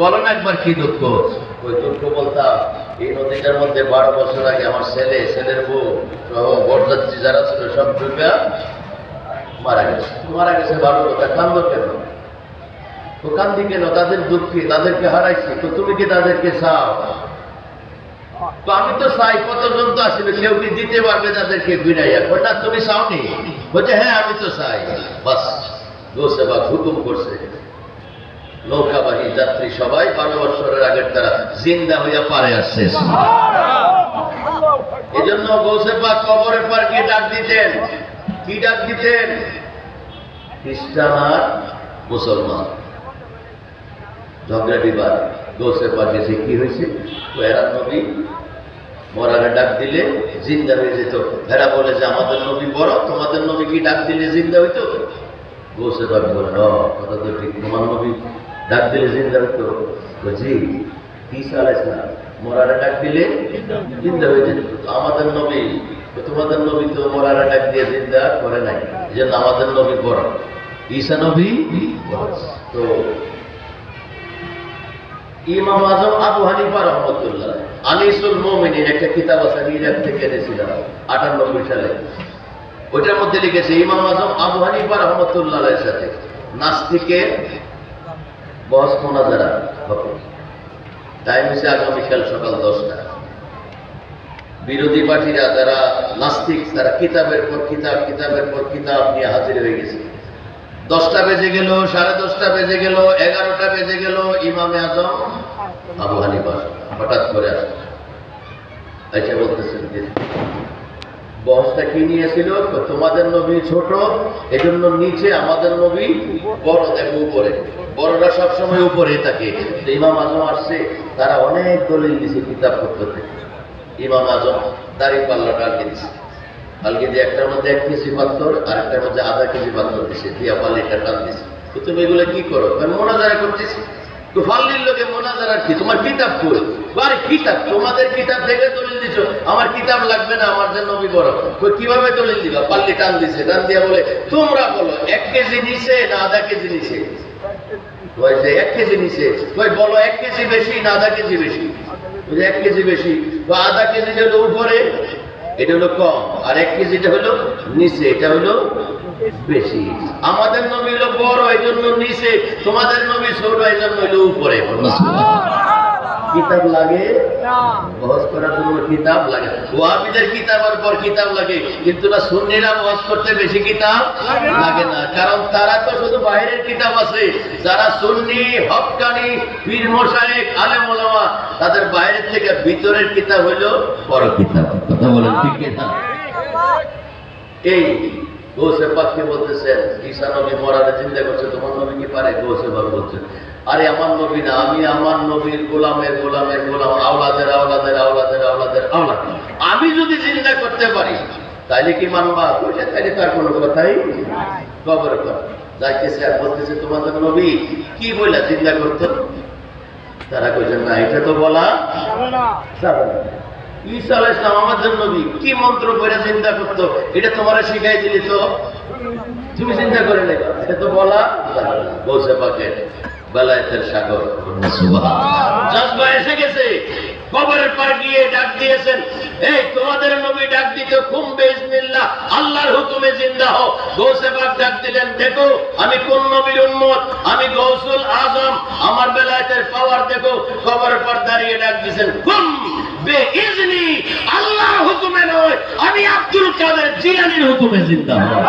বলো না একবার কি দুঃখ। ওই দুঃখ বলতাম, এই নদীটার মধ্যে 12 বছর আগে আমার ছেলের বউ সহ বরযাত্রী যারা ছিল সব ডুবে মারা গেছে। মারা গেছে ভালো কথা, কান্দ কেন? তো কান্দি কেন? তাদের দুঃখে, তাদেরকে হারাইছি। তো তুমি কি তাদেরকে চাও? তো আমি তো চাই। কতজন তো আসলে, কেউ কি দিতে পারবে তাদেরকে ফিরাইয়া? না তুমি চাওনি? বলছে হ্যাঁ আমি তো চাই। বাস গোসে বা হুকুম করছে, নৌকাবাহী যাত্রী সবাই 12 বছরের আগের তারা জিন্দা হইয়া পারে আসছে। এই জন্য গৌসে পাক কবরের পার গিয়ে ডাক দিতেন। কি ডাক দিতেন? খ্রিস্টান আর মুসলমান ঝগড়া বিবাদ। গৌসে পাক এসে কি হয়েছে? তো এরা নবী মরারে ডাক দিলে জিন্দা হয়ে যেত। এরা বলে যে আমাদের নবী বড়, তোমাদের নবী কি ডাক দিলে জিন্দা হইতো? গৌসে পাক বলে কথা তো ঠিক, তোমার নবী ডাক দিলে জিন্দা হইতো। জি কি চালাইছ না, মরারে ডাক দিলে জিন্দা হয়ে যেত। আমাদের নবী, তোমাদের নবী তো মরারে ডাক দিয়ে জিন্দা করে নাই, এই জন্য আমাদের নবী বড়, ঈসা নবী। তো ইমাম আজম আবু হানিফা রহমতুল্লাহ আনিসুল মুমিনিন একটা কিতাব আছে, ইরাক থেকে এনেছিলাম 98 সালে। ওইটার মধ্যে লিখেছে ইমাম আজম আবু হানিফা রহমতুল্লাহ এর সাথে নাস্তিকের বহস মোনাজারা হবে। টাইম হচ্ছে আগামীকাল সকাল 10টা। বিরোধী পার্টিরা যারা নাস্তিক, তারা কিতাবের পর কিতাব নিয়ে হাজির হয়ে গেছে। 10টা বেজে গেল, 10:30 বেজে গেল, 11টা বেজে গেল, ইমামে আজম আবু হানিফা হঠাৎ করে আসে। আচ্ছা বলতেছেন বহসটা কি নিয়েছিল? তোমাদের নবী ছোট, এজন্য নিচে, আমাদের নবী বড়, দেখো উপরে। বড়রা সবসময় উপরে থাকে। ইমাম আজম আসছে, তারা অনেক দলিল দিছে কিতাব পত্রতে। ইমাম আজম দাড়ি পাল্লাটা আলগে দিছে, আলগে দিয়ে একটার মধ্যে 1 কেজি পাথর আর একটার মধ্যে আধা কেজি পাথর দিছে, দিয়া পাল্লিটা টান দিছে। তো তুমি এগুলো কি করো? আমি মোনাজারা করতেছি। তো ফাল্লির লোকে মোনাজারা কি? তোমার কিতাব কই? আরে কিতাব, তোমাদের কিতাব থেকে দলিল দিছো, আমার কিতাব লাগবে না, আমার যে নবী বড়। কিভাবে দলিল দিবা? পাল্লি টান দিছে, টান দিয়া বলে তোমরা বলো 1 কেজি নিছে না আধা কেজি নিছে? ওই যে 1 কেজি নিছে। ওই বলো 1 কেজি বেশি না আধা কেজি বেশি? 1 কেজি বেশি। তো আধা কেজিটা হলো উপরে, এটা হলো কম, আর 1 কেজিটা হলো নিচে, এটা হলো বেশি। আমাদের নবী হলো বড়, এই জন্য নিচে, তোমাদের নবী ছোট, এই জন্য হলো উপরে। কিতাব লাগে বহস করার জন্য, কিতাব লাগে। ওয়াহাবিদের কিতাবের পর কিতাব লাগে, কিন্তু না সুন্নিরা বহস করতে বেশি কিতাব লাগে না, কারণ তারা তো শুধু বাইরের কিতাব আছে। যারা সুন্নি হক্কানি পীর মশায়েখ আলেম ওলামা, তাদের বাইরের থেকে ভিতরের কিতাব হইল বড় কিতাব। কথা বলেন ঠিক না? এই গৌসে পাককে বলতেছেন ঈসা নবী মরারে চিন্তা করছে, তোমার নবী কি পারে? গৌসে পাক বলছে আরে আমার নবী না, আমি আমার নবীর গোলামের গোলামের গোলাম, আওলাদের আওলাদের আওলাদের আওলাদের আওলাদ। আমি যদি চিন্তা করতে পারি তাইলে কি মানবা? বলছে তাইলে তার কোনো কথাই কবর কর যাইতেছে। আর বলতেছে তোমাদের নবী কি বইলা চিন্তা করতো? তারা কইছেন না, এটা তো বলা যাবে না। ঈসা আলাইহিস সালাম আমাদের নবী কি মন্ত্র পড়ে চিন্তা করতো? এটা তোমারে শিখাই দিলি তো তুমি চিন্তা করে নেবা, এটা তো বলা যাবে না। গৌসে পাকের বেলায়েতের সাগর জজবা এসে গেছে। কবরের পার গিয়ে ডাক দিয়েছেন, এই তোমাদের নবী ডাক দিত কুম বিইজনিল্লাহ, আল্লাহর হুকুমে জিন্দা হও। গৌসে পাক ডাক দিলেন, দেখো আমি কোন নবীর উম্মত, আমি গৌসুল আজম, আমার বেলায়েতের পাওয়ার দেখো। কবরের পার দাঁড়িয়ে ডাক দিয়েছেন, কুম বিইজনি, আল্লাহর হুকুমে নয়, আমি আব্দুল কাদের জিলানীর হুকুমে জিন্দা হও।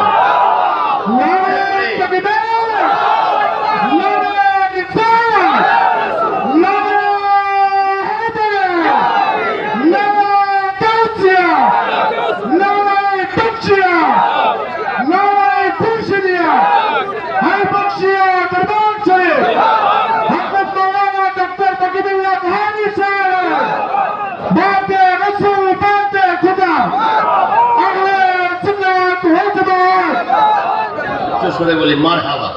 শুনে বলি মারহাবা।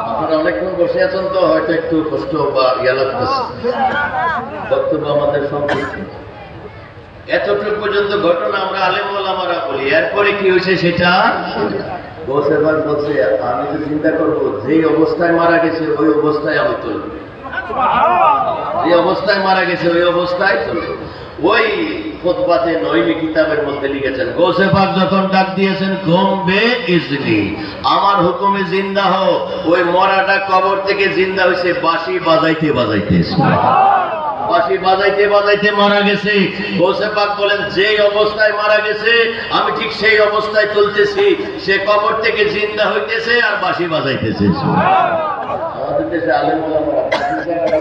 আপনারা অনেকক্ষণ বসে আছেন তো হয়তো একটু কষ্ট বা ইয়া লাগতেছে। বক্তব্য আমাদের সংক্ষিপ্ত, এতটুকু পর্যন্ত ঘটনা আমরা আলেম ওলামারা বলি। এরপরে কি হয়েছে সেটা গৌসে পাক বলছে, আমি তো চিন্তা করবো যেই অবস্থায় মারা গেছে ওই অবস্থায় আমি তুলব। যে অবস্থায় মারা গেছে ওই অবস্থায় চলবে। ওই খুতবাতে নইমি কিতাবের মধ্যে লিখেছেন, গৌসে পাক যখন ডাক দিয়েছেন ঘুম বে ইজনি, আমার হুকুমে জিন্দা হও, ওই মরাটা কবর থেকে জিন্দা হয়েছে বাঁশি বাজাইতে বাজাইতে। বাঁশি বাজাইতে বাজাইতে মারা গেছে। গৌসে পাক বলেন যেই অবস্থায় মারা গেছে আমি ঠিক সেই অবস্থায় তুলতেছি, সে কবর থেকে জিন্দা হইতেছে আর বাঁশি বাজাইতেছে। আমাদের দেশে আলেম ওলামারা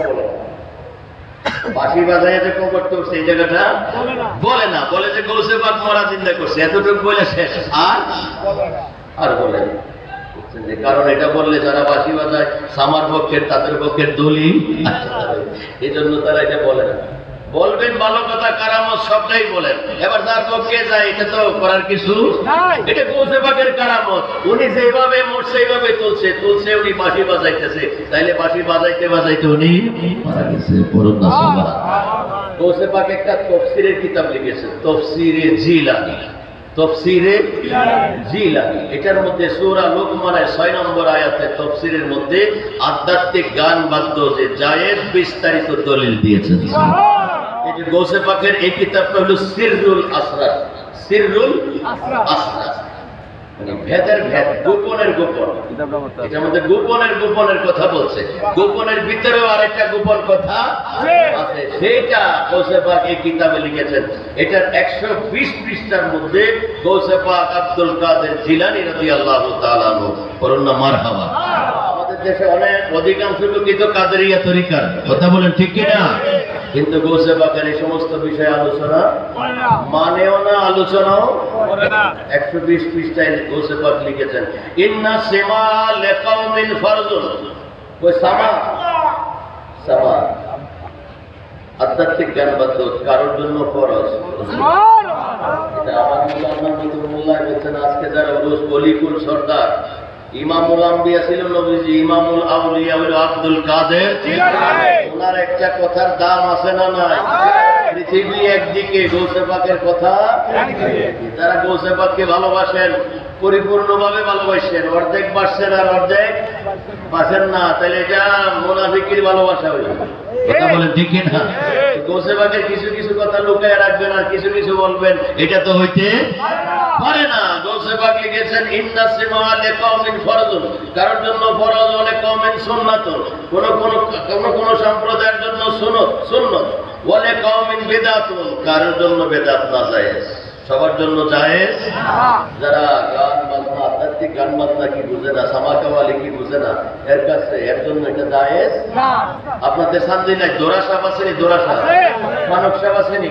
বলে বাঁশি বাজাইয়া যে কবর তুলছে এই জায়গাটা বলে না, বলে যে গৌসে পাক মরা জিন্দা করছে, এতটুকু বলে শেষ, আর বলে না। কারণ এটা বললে যারা বাঁশি বাজায় সামার পক্ষের তাদের পক্ষের দলিল, এই জন্য তারা এটা বলে না। বলবেন ভালো কথা, কারামত সবটাই বলেন। এবার যার পক্ষে যায় এটা তো করার কিছু, এটা গৌসে পাকের কারামত। উনি যেভাবে মরছে এইভাবে তুলছে উনি বাঁশি বাজাইতেছে, তাইলে বাঁশি বাজাইতে বাজাইতে উনি মারা গেছে। গৌসে পাক একটা তফসিরের কিতাব লিখেছে, তফসিরে জিলানী। তফসিরে জিলানী, এটার মধ্যে সূরা লোকমানের 6 নম্বর আয়াতে তফসিরের মধ্যে আধ্যাত্মিক গান বাদ্য যে জায়েজ বিস্তারিত দলিল দিয়েছেন। এই যে গৌসে পাকের এই কিতাবটা হলো সিররুল আসরার, সিররুল আসরার মানে ভেদের ভেদ, গোপনের গোপন। এটার মধ্যে গোপনের কথা বলছে, গোপনের ভিতরেও আরেকটা গোপন কথা আছে, সেটা গৌসে পাক এই কিতাবে লিখেছেন। এটার 120 পৃষ্ঠার মধ্যে গৌসে পাক আব্দুল কাদের জিলানী রাদিয়াল্লাহু তাআলা আনহু, বলুন না মারহাবা। আমাদের দেশে অনেক অধিকাংশ লোকই তো কাদেরিয়া তরিকার, কথা বলেন ঠিক কিনা? কিন্তু গৌসে পাকের এই সমস্ত বিষয়ে আলোচনা মানেও না, আলোচনাও করে না। 120 পৃষ্ঠায় গৌসে পাক লিখেছেন, ইন্না সিমা লিকাউমিন ফারজুন, ওই সামা আধ্যাত্মিক জ্ঞান বাদ্য কারোর জন্য ফরজ। এটা আমার মোল্লা বলছেন, আজকে যারা রোজ বলিকুল সর্দার ইমামুল আম্বিয়া ছিল নবীজি, ইমামুল আউলিয়া হলো আব্দুল কাদের জিলানী। ওনার একটা কথার দাম আছে না নাই? পৃথিবী একদিকে, গৌসে পাকের কথা একদিকে। যারা গৌসে পাককে ভালোবাসেন, পরিপূর্ণভাবে ভালোবাসেন, অর্ধেক বাসছেন আর অর্ধেক বাসেন না, তাহলে এটা মুনাফিকের ভালোবাসা হইল, কথা বলেন ঠিক না? গৌসে পাকের কিছু কিছু কথা লুকায় রাখবেন আর কিছু কিছু বলবেন, এটা তো হইতে পারে না। গৌসে পাক লিখেছেন, ইন্না সিমা লিকাউমিন ফরজুন, কারোর জন্য ফরজ, অনেক কওমিন সুন্নাতুন, কোন সম্প্রদায়ের জন্য সুন্নত, ওয়ালে কওমিন বিদআতুন, কারোর জন্য বেদাত না জায়েজ, সবার জন্য জায়েজ। যারা গান বাজনা, আধ্যাত্মিক গান বাজনা কি বুঝে না, সামাকাওয়ালি কি বুঝে না, এর কাছে এর জন্য এটা জায়েজ না। আপনাদের সামনে নাই দোরা সাহেব আসেনি, দোরা সাহেব, মানব সাহেব আসেনি,